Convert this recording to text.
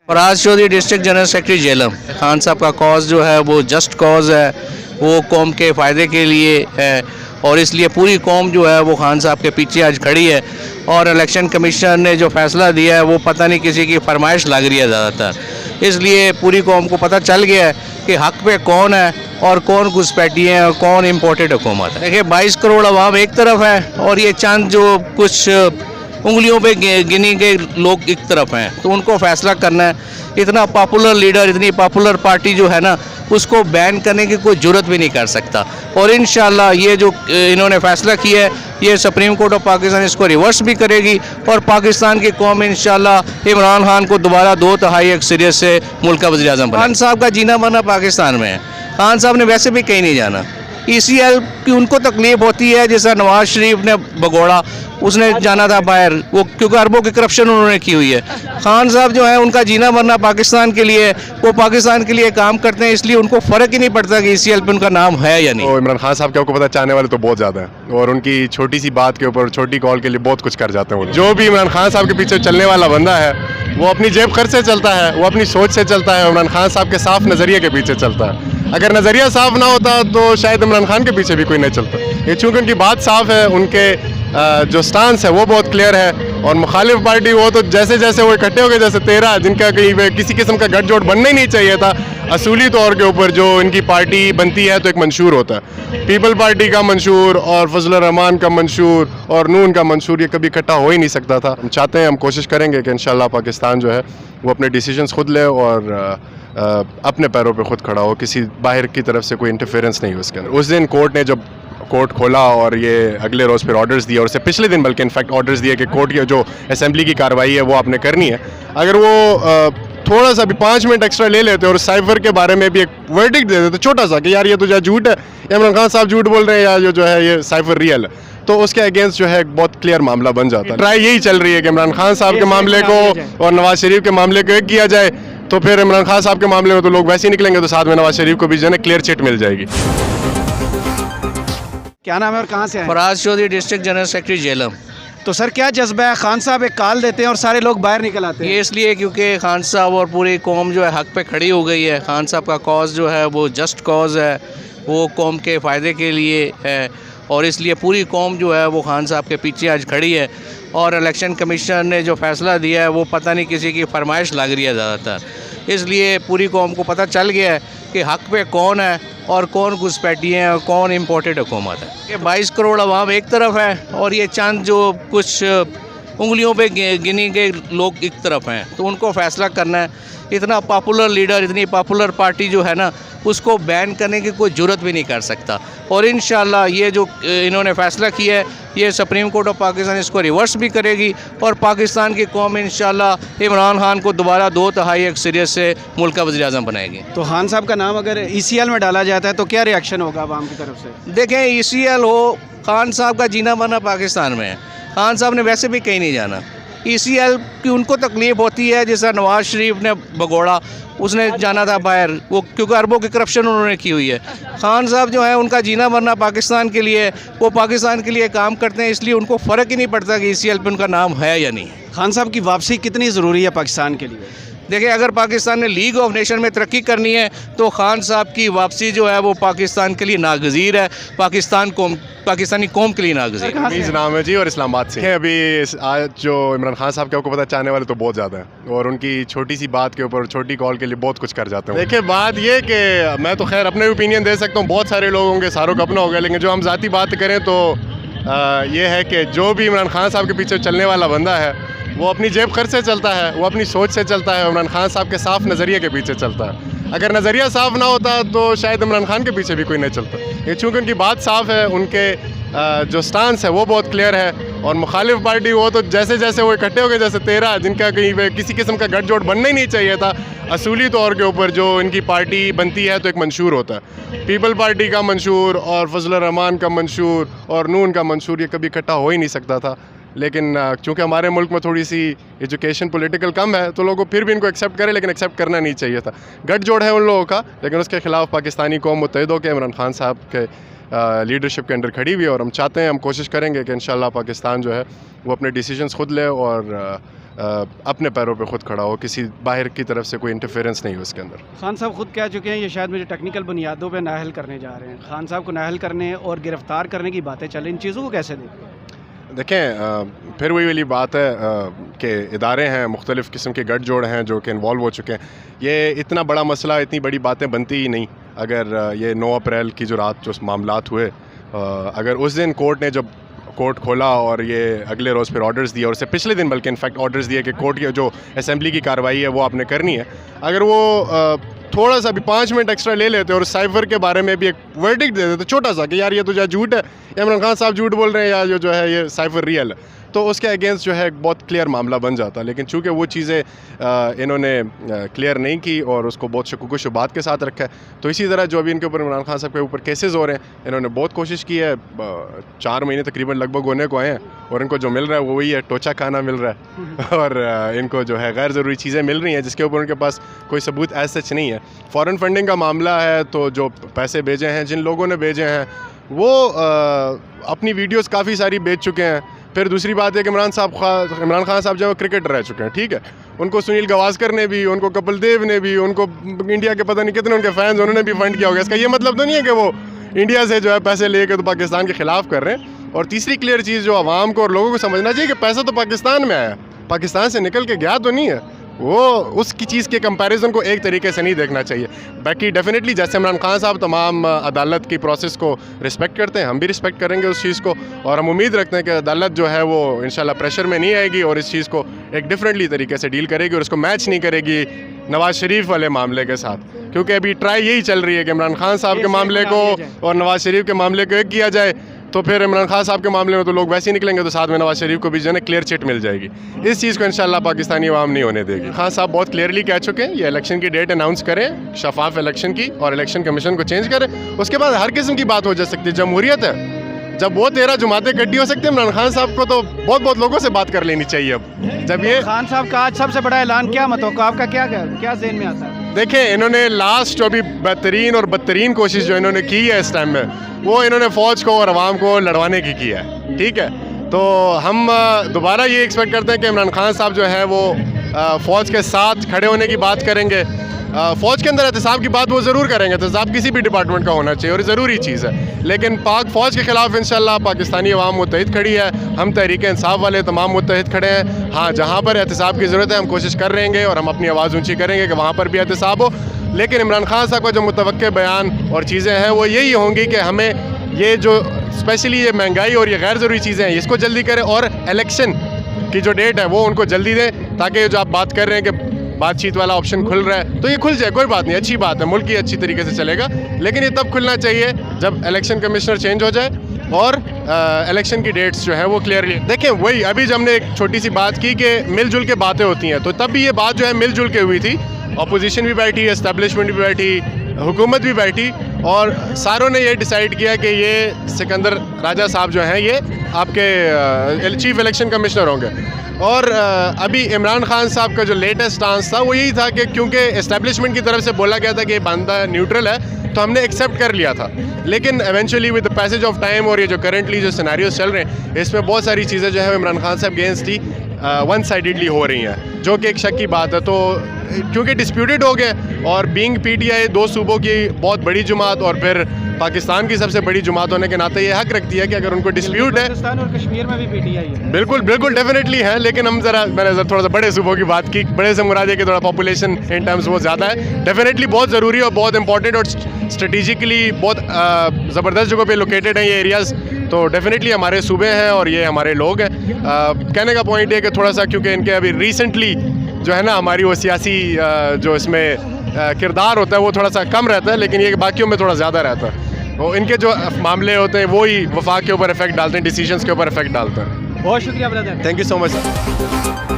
Faraz Chaudhary district general secretary Jhelum. Khan साहब का cause जो है वो जस्ट कॉज है, वो कौम के फ़ायदे के लिए है और इसलिए पूरी कौम जो है वो खान साहब के पीछे आज खड़ी है। और इलेक्शन कमीशन ने जो फैसला दिया है वो पता नहीं किसी की फरमाइश लग रही है ज़्यादातर, इसलिए पूरी कौम को पता चल गया है कि हक़ पे कौन है और कौन घुसपैठी है और कौन इम्पोर्टेड हुकूमत है। देखिए 22 करोड़ अवाम एक तरफ है और ये चंद जो कुछ उंगलियों पे गिनी गए लोग एक तरफ हैं, तो उनको फैसला करना है। इतना पॉपुलर लीडर, इतनी पॉपुलर पार्टी जो है ना, उसको बैन करने की कोई ज़रूरत भी नहीं कर सकता। और इंशाल्लाह ये जो इन्होंने फ़ैसला किया है, ये सुप्रीम कोर्ट ऑफ पाकिस्तान इसको रिवर्स भी करेगी और पाकिस्तान की कौम इंशाल्लाह इमरान खान को दोबारा 2/3 अक्सरियत से मुल्क का वज़ीर आज़म। खान साहब का जीना मरना पाकिस्तान में है। खान साहब ने वैसे भी कहीं नहीं जाना। ECL की उनको तकलीफ होती है, जैसा नवाज शरीफ ने भगोड़ा, उसने जाना था बाहर, वो क्योंकि अरबों की करप्शन उन्होंने की हुई है। खान साहब जो है उनका जीना मरना पाकिस्तान के लिए, वो पाकिस्तान के लिए काम करते हैं, इसलिए उनको फ़र्क ही नहीं पड़ता कि ECL पे उनका नाम है या नहीं। तो इमरान खान साहब के आपको पता, चाहने वाले तो बहुत ज़्यादा हैं और उनकी छोटी सी बात के ऊपर, छोटी कॉल के लिए बहुत कुछ कर जाते हैं वो। जो भी इमरान खान साहब के पीछे चलने वाला बंदा है वो अपनी जेब खर्च से चलता है, वो अपनी सोच से चलता है, इमरान खान साहब के साफ नज़रिए के पीछे चलता है। अगर नज़रिया साफ ना होता तो शायद इमरान खान के पीछे भी कोई नहीं चलता। ये चूँकि उनकी बात साफ है, उनके जो स्टांस है वो बहुत क्लियर है, और मुखालिफ पार्टी वो तो जैसे जैसे वो इकट्ठे हो गए, जैसे 13 जिनका कहीं किसी किस्म का गठजोड़ बनना ही नहीं चाहिए था। असूली तौर के ऊपर जो इनकी पार्टी बनती है तो एक मंशूर होता है, पीपल पार्टी का मंशूर और फजलुर रहमान का मंशूर और नून का मंशूर, ये कभी इकट्ठा हो ही नहीं सकता था। हम चाहते हैं, हम कोशिश करेंगे कि इंशाल्लाह पाकिस्तान जो है वो अपने डिसीजंस खुद ले और अपने पैरों पे खुद खड़ा हो, किसी बाहर की तरफ से कोई इंटरफेरेंस नहीं हो उसके अंदर। उस दिन कोर्ट ने जब कोर्ट खोला और ये अगले रोज़ फिर ऑर्डर्स दिए, और उससे पिछले दिन बल्कि इनफैक्ट ऑर्डर्स दिए कि कोर्ट की जो असेंबली की कार्रवाई है वो आपने करनी है। अगर वो थोड़ा सा भी 5 मिनट एक्स्ट्रा ले लेते और साइफर के बारे में भी एक वर्डिक्ट दे देते छोटा सा कि यार ये तो जो झूठ है, इमरान खान साहब झूठ बोल रहे हैं, या जो है ये साइफर रियल है, तो उसके अगेंस्ट जो है एक बहुत क्लियर मामला बन जाता है। ट्राई यही चल रही है कि इमरान खान साहब के मामले को और नवाज शरीफ के मामले को एक किया जाए, तो फिर इमरान खान साहब के मामले में तो लोग वैसे ही निकलेंगे, तो साथ में नवाज शरीफ को भी जो है क्लियर चिट मिल जाएगी। क्या नाम है और कहाँ से हैं? Faraz Chaudhary district general secretary Jhelum. तो सर क्या जज्बा है? खान साहब एक कॉल देते हैं और सारे लोग बाहर निकल आते हैं। ये इसलिए क्योंकि खान साहब और पूरी कौम जो है हक़ पे खड़ी हो गई है। खान साहब का कॉज जो है वो जस्ट कॉज है, वो कौम के फ़ायदे के लिए है और इसलिए पूरी कौम जो है वो खान साहब के पीछे आज खड़ी है। और इलेक्शन कमीशन ने जो फैसला दिया है वो पता नहीं किसी की फरमाइश लग रही है ज़्यादातर, इसलिए पूरी कौम को पता चल गया है कि हक़ पे कौन है और कौन घुसपैठी है और कौन इम्पोर्टेड हुकूमत है। ये 22 करोड़ अवाम एक तरफ है और ये चंद जो कुछ उंगलियों पे गिनी गए लोग एक तरफ हैं, तो उनको फैसला करना है। इतना पॉपुलर लीडर, इतनी पॉपुलर पार्टी जो है ना, उसको बैन करने की कोई ज़रूरत भी नहीं कर सकता। और इंशाल्लाह ये जो इन्होंने फ़ैसला किया है, ये सुप्रीम कोर्ट ऑफ पाकिस्तान इसको रिवर्स भी करेगी और पाकिस्तान की कौम इंशाल्लाह इमरान खान को दोबारा 2/3 अक्सरियत से मुल्क का वज़ीर आज़म बनाएगी। तो खान साहब का नाम अगर ECL में डाला जाता है तो क्या रिएक्शन होगा आवाम की तरफ से? देखें, ECL हो, खान साहब का जीना मरना पाकिस्तान में है। खान साहब ने वैसे भी कहीं नहीं जाना। ECL की उनको तकलीफ होती है, जैसा नवाज शरीफ ने भगोड़ा, उसने जाना था बाहर, वो क्योंकि अरबों की करप्शन उन्होंने की हुई है। खान साहब जो है उनका जीना मरना पाकिस्तान के लिए, वो पाकिस्तान के लिए काम करते हैं, इसलिए उनको फ़र्क ही नहीं पड़ता कि ECL पे उनका नाम है या नहीं। खान साहब की वापसी कितनी ज़रूरी है पाकिस्तान के लिए? देखिए, अगर पाकिस्तान ने लीग ऑफ नेशन में तरक्की करनी है तो खान साहब की वापसी जो है वो पाकिस्तान के लिए नागज़ीर है, पाकिस्तानी कौम के लिए नागज़ीर। हमीज़ नाम है जी और इस्लामाबाद से। अभी आज जो इमरान खान साहब के आपको पता, चाहने वाले तो बहुत ज़्यादा हैं और उनकी छोटी सी बात के ऊपर, छोटी कॉल के लिए बहुत कुछ कर जाते हैं। देखिए, बात ये कि मैं तो खैर अपने ओपिनियन दे सकता हूँ, बहुत सारे लोग होंगे, सारों का अपना होगा, लेकिन जो हम ज़ाती बात करें तो ये है कि जो भी इमरान खान साहब के पीछे चलने वाला बंदा है वो अपनी जेब खर्च से चलता है, वो अपनी सोच से चलता है, इमरान खान साहब के साफ नज़रिए के पीछे चलता है। अगर नज़रिया साफ ना होता तो शायद इमरान खान के पीछे भी कोई नहीं चलता। ये चूँकि उनकी बात साफ है, उनके जो स्टांस है वो बहुत क्लियर है, और मुखालिफ पार्टी वो तो जैसे जैसे वो इकट्ठे हो गए, जैसे 13 जिनका कहीं किसी किस्म का गठजोड़ बनना ही नहीं चाहिए था। असूली तौर के ऊपर जो इनकी पार्टी बनती है तो एक मंशूर होता है, पीपल पार्टी का मंशूर और फजलुर रहमान का मंशूर और नून का मंशूर, ये कभी इकट्ठा हो ही नहीं सकता था। लेकिन चूँकि हमारे मुल्क में थोड़ी सी एजुकेशन पॉलिटिकल कम है, तो लोगों फिर भी इनको एक्सेप्ट करें, लेकिन एक्सेप्ट करना नहीं चाहिए था। गठजोड़ है उन लोगों का, लेकिन उसके खिलाफ पाकिस्तानी कौम मुत्तहिद होकर इमरान खान साहब के लीडरशिप के अंडर खड़ी हुई है। और हम चाहते हैं, हम कोशिश करेंगे कि इंशाल्लाह पाकिस्तान जो है वो अपने डिसीजंस खुद ले और अपने पैरों पे खुद खड़ा हो, किसी बाहर की तरफ से कोई इंटरफेरेंस नहीं हो उसके अंदर। खान साहब खुद कह चुके हैं ये शायद मुझे टेक्निकल बुनियादों पे नाअहल करने जा रहे हैं। खान साहब को नाअहल करने और गिरफ्तार करने की बातें चल रही, इन चीज़ों को कैसे देखते हैं? देखें, फिर वही वाली बात है कि इदारे हैं, मुख्तलिफ़ किस्म के गठजोड़ हैं जो कि इन्वॉल्व हो चुके हैं। ये इतना बड़ा मसला, इतनी बड़ी बातें बनती ही नहीं अगर ये 9 अप्रैल की जो रात जो मामलात हुए, अगर उस दिन कोर्ट ने जब कोर्ट खोला और ये अगले रोज़ फिर ऑर्डर्स दिए, और उससे पिछले दिन बल्कि इनफैक्ट ऑर्डर्स दिए कि कोर्ट की जो असेंबली की कार्रवाई है वो आपने करनी है, अगर वो थोड़ा सा भी 5 मिनट एक्स्ट्रा ले लेते और साइफर के बारे में भी एक वर्डिक्ट दे देते छोटा सा कि यार ये तो जो झूठ है, इमरान खान साहब झूठ बोल रहे हैं, या जो है ये साइफर रियल है, तो उसके अगेंस्ट जो है एक बहुत क्लियर मामला बन जाता। लेकिन चूँकि वो चीज़ें इन्होंने क्लियर नहीं की और उसको बहुत शकूक शुबात के साथ रखा है, तो इसी तरह जो अभी इनके ऊपर इमरान खान साहब के ऊपर केसेस हो रहे हैं, इन्होंने बहुत कोशिश की है। 4 महीने तकरीबन लगभग होने को आए हैं और इनको जो मिल रहा है वो वही है, टोचा खाना मिल रहा है और इनको जो है गैर ज़रूरी चीज़ें मिल रही हैं जिसके ऊपर उनके पास कोई सबूत एज सच नहीं है। फ़ॉरेन फंडिंग का मामला है, तो जो पैसे भेजे हैं, जिन लोगों ने भेजे हैं वो अपनी वीडियोस काफ़ी सारी बेच चुके हैं। फिर दूसरी बात है कि इमरान खान साहब जो है क्रिकेटर रह चुके हैं, ठीक है, उनको सुनील गावस्कर ने भी, उनको कपिल देव ने भी, उनको इंडिया के पता नहीं कितने उनके फैंस उन्होंने भी फंड किया होगा। इसका ये मतलब तो नहीं है कि वो इंडिया से जो है पैसे लेके तो पाकिस्तान के ख़िलाफ़ कर रहे हैं। और तीसरी क्लियर चीज़ जो आवाम को और लोगों को समझना चाहिए कि पैसा तो पाकिस्तान में आया, पाकिस्तान से निकल के गया तो नहीं है, वो उसकी चीज़ के कंपैरिजन को एक तरीके से नहीं देखना चाहिए। बाकी डेफिनेटली जैसे इमरान खान साहब तमाम अदालत की प्रोसेस को रिस्पेक्ट करते हैं, हम भी रिस्पेक्ट करेंगे उस चीज़ को, और हम उम्मीद रखते हैं कि अदालत जो है वो इंशाल्लाह प्रेशर में नहीं आएगी और इस चीज़ को एक डिफरेंटली तरीके से डील करेगी और उसको मैच नहीं करेगी नवाज़ शरीफ वाले मामले के साथ, क्योंकि अभी ट्राई यही चल रही है कि इमरान खान साहब के मामले को और नवाज़ शरीफ के मामले को एक किया जाए, तो फिर इमरान खान साहब के मामले में तो लोग वैसे ही निकलेंगे, तो साथ में नवाज़ शरीफ को भी जो है क्लियर चिट मिल जाएगी। इस चीज़ को इंशाल्लाह पाकिस्तानी अवाम नहीं होने देगी। खान साहब बहुत क्लियरली कह चुके हैं ये इलेक्शन की डेट अनाउंस करें, शफाफ इलेक्शन की, और इलेक्शन कमीशन को चेंज करें, उसके बाद हर किस्म की बात हो जा सकती है। जमहूरियत है, जब वो 13 जुमातें इकट्ठी हो सकती है, इमरान खान साहब को तो बहुत लोगों से बात कर लेनी चाहिए। अब जब ये खान साहब का आज सबसे बड़ा ऐलान क्या मतलब आपका क्या ज़हन में आता है? देखें, इन्होंने लास्ट जो अभी बेहतरीन और बदतरीन कोशिश जो इन्होंने की है इस टाइम में, वो इन्होंने फ़ौज को और अवाम को लड़वाने की है, ठीक है। तो हम दोबारा ये एक्सपेक्ट करते हैं कि इमरान खान साहब जो है वो फ़ौज के साथ खड़े होने की बात करेंगे। फ़ौज के अंदर एहतसाब की बात वो ज़रूर करेंगे, एहतसाब किसी भी डिपार्टमेंट का होना चाहिए और ज़रूरी चीज़ है। लेकिन पाक फ़ौज के ख़िलाफ़ इंशाल्लाह पाकिस्तानी अवाम मुत्तहिद खड़ी है, हम तहरीक इंसाफ वाले तमाम मुत्तहिद खड़े हैं। हाँ, जहाँ पर एहतसाब की ज़रूरत है हम कोशिश कर रहेंगे और हम अपनी आवाज़ ऊँची करेंगे कि वहाँ पर भी एहतसाब हो। लेकिन इमरान खान साहब का जो मुतवक्के बयान और चीज़ें हैं वो यही होंगी कि हमें ये जो स्पेशली ये महंगाई और ये गैर ज़रूरी चीज़ें हैं इसको जल्दी करें, और इलेक्शन की जो डेट है वो उनको जल्दी दें, ताकि जो आप बात कर रहे हैं कि बातचीत वाला ऑप्शन खुल रहा है तो ये खुल जाए, कोई बात नहीं, अच्छी बात है, मुल्क ही अच्छी तरीके से चलेगा। लेकिन ये तब खुलना चाहिए जब इलेक्शन कमिश्नर चेंज हो जाए और इलेक्शन की डेट्स जो है वो क्लियरली देखें। वही अभी जब हमने एक छोटी सी बात की कि मिलजुल के बातें होती हैं, तो तब भी ये बात जो है मिलजुल के हुई थी, अपोजिशन भी बैठी, एस्टेब्लिशमेंट भी बैठी, हुकूमत भी बैठी, और सारों ने ये डिसाइड किया कि ये सिकंदर राजा साहब जो हैं ये आपके चीफ इलेक्शन कमिश्नर होंगे। और अभी इमरान खान साहब का जो लेटेस्ट स्टांस था वो यही था कि क्योंकि एस्टेब्लिशमेंट की तरफ से बोला गया था कि ये बंदा न्यूट्रल है, तो हमने एक्सेप्ट कर लिया था। लेकिन eventually with the passage of time और ये जो करंटली जो सिनेरियोस चल रहे हैं, इसमें बहुत सारी चीज़ें जो है इमरान खान साहब अगेंस्ट ही वन साइडेडली हो रही हैं, जो कि एक शक की बात है। तो क्योंकि डिस्प्यूटेड हो गए और बीइंग पीटीआई 2 सूबों की बहुत बड़ी जुमात और फिर पाकिस्तान की सबसे बड़ी जुमात होने के नाते ये हक रखती है कि अगर उनको डिस्प्यूट है, पाकिस्तान और कश्मीर में भी पीटीआई है, बिल्कुल डेफिनेटली है। लेकिन मैंने थोड़ा सा बड़े सूबों की बात की, बड़े से मुराद है कि थोड़ा पॉपुलेशन इन टर्म्स वो ज़्यादा है, डेफिनेटली बहुत ज़रूरी और बहुत इंपॉर्टेंट और स्ट्रेटिजिकली बहुत ज़बरदस्त जगह पे लोकेटेड हैं ये एरियाज़, तो डेफिनेटली हमारे सूबे हैं और ये हमारे लोग हैं। कहने का पॉइंट है कि थोड़ा सा क्योंकि इनके अभी रिसेंटली जो है ना हमारी वो सियासी जो इसमें किरदार होता है वो थोड़ा सा कम रहता है, लेकिन ये बाकियों में थोड़ा ज़्यादा रहता है। वो इनके जो मामले होते हैं वो ही वफाक के ऊपर इफेक्ट डालते हैं, डिसीजंस के ऊपर इफेक्ट डालते हैं। बहुत शुक्रिया brother, thank you so much.